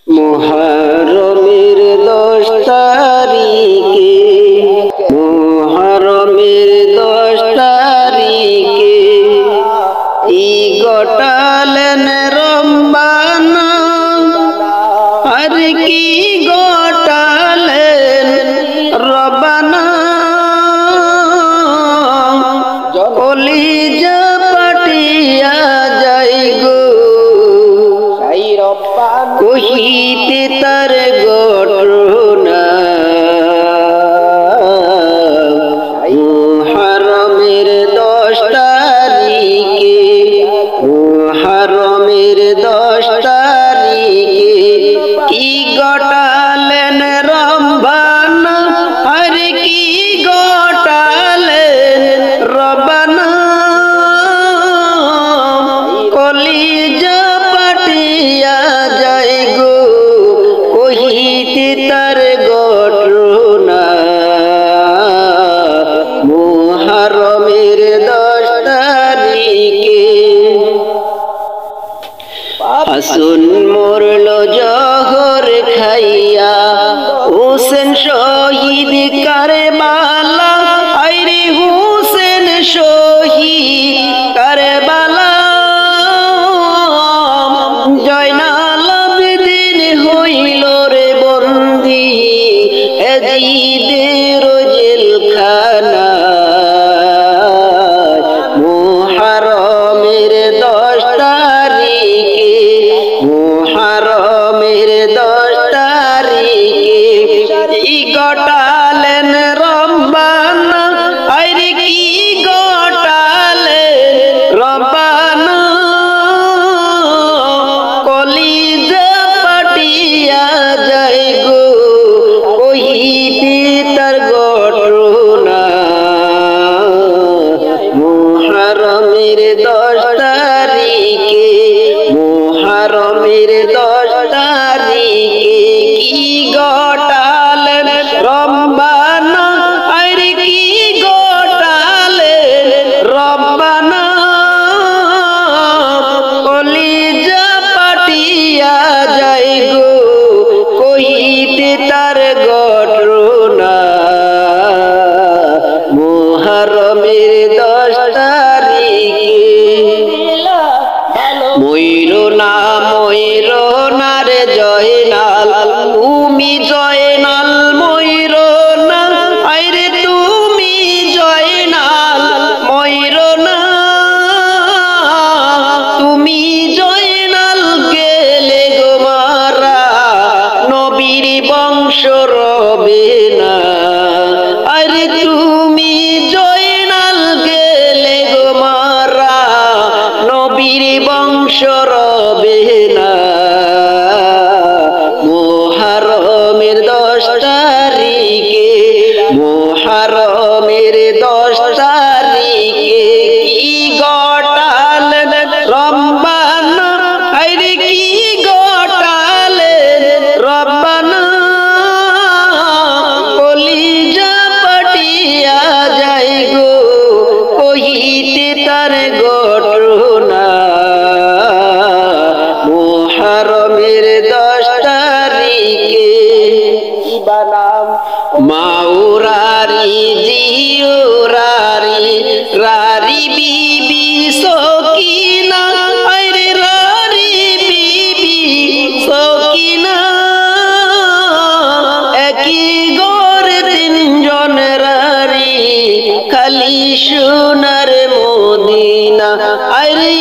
মুহররমের 10 তারিখে, মুহররমের 10 তারিখে ই গটালেন রম্বানা, আর কি গটালেন রব্বানা, কলিজা পাটিয়া যাই গো কহিতে তার ঘটনা। মুহররমের 10 তারিখে, মুহররমের 10 তারিখে কি গটালেন রব্বানা, আর কি গটালেন রব্বানা, কলিজা পাটিয়া যায় গো কহিতে তার ঘটনা। মুহররমের 10 তারিখে হাসন মরল জহর খাইয়া, হোসেন শহীদ কারবালা, আইরে হোসেন শহীদ কারবালা, জয়নাল আবেদিন হইল রে বন্দী এজিদের জেলখানা। মুহররমের 10 তারিখে, মুহররমের 10 তারিখে ই গটালেন রব্বানা, আইরে কি গটালেন রব্বানা, কলিজা পাটিয়া যায় গো কহিতে তার ঘটনা। মুহররমের 10 তারিখে, মুহররমের 10 তারিখে কি গটালেন রব্বানা, আইরে কি গটালেন রব্বানা, কলিজা পাটিয়া যায় গো কহিতে তার ঘটনা। মুহররমের 10 তারিখে ময়ূর না রে জয়নাল, তুমি জয়নাল ময়ূর না, আইরে তুমি জয়নাল ময়ূর না, তুমি জয়নাল গেলে গো মারা নবীর বংশ রবে না, আরে তুমি জয়নাল গেলে গো মারা নবীর বংশ রবে না। মুহররমের 10 তারিখে, মুহররমের 10 তারিখে কি গটালেন রব্বানা, আইরে কি গটালেন রব্বানা, কলিজা পাটিয়া যায় গো কহিতে তার ঘটনা। মুহররমের 10 তারিখে মাওরারি জিওরারি রারি বিবি সকিনা, আইরে রারি বিবি সকিনা, একই ঘরে 3 জন রারি, খালি সোনার মদিনা, আইরে